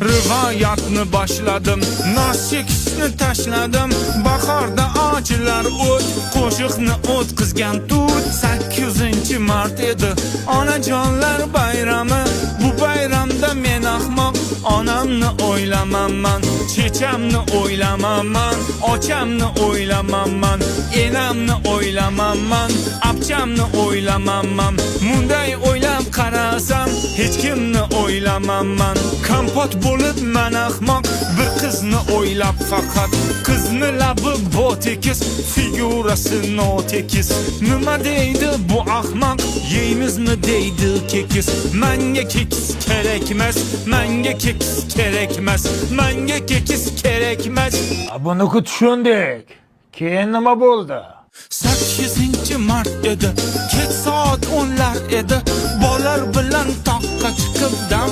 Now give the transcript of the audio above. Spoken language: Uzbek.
rivoyatni boshladim, nos chekishni tashladim. Bahorda ochlar o't, qo'shiqni o'tkazgan tut. 8-mart edi, onajonlar bayrami. Bu bayramda men ahmoq, onamni o'ylamaman, chechamni o'ylamaman, ochamni o'ylamaman, enamni o'ylamaman, abchamni o'ylamaman. Munday o'ylab qarasam, hech kimni o'ylamaman. Kompot bo'lib men ahmoq, bir qizni o'ylab faqat. Qizni labi botekis, figurasi notekis. Nima deydi bu ahmoq, yeymizmi deydi kekis. Menga kekis kerakmas, menga kekis kerakmas, menga kekis kerakmas. Buni tushundik. Keyin nima bo'ldi? 8-mart edi, kech soat 10lar edi. Bolar bilan toqqa chiqib dam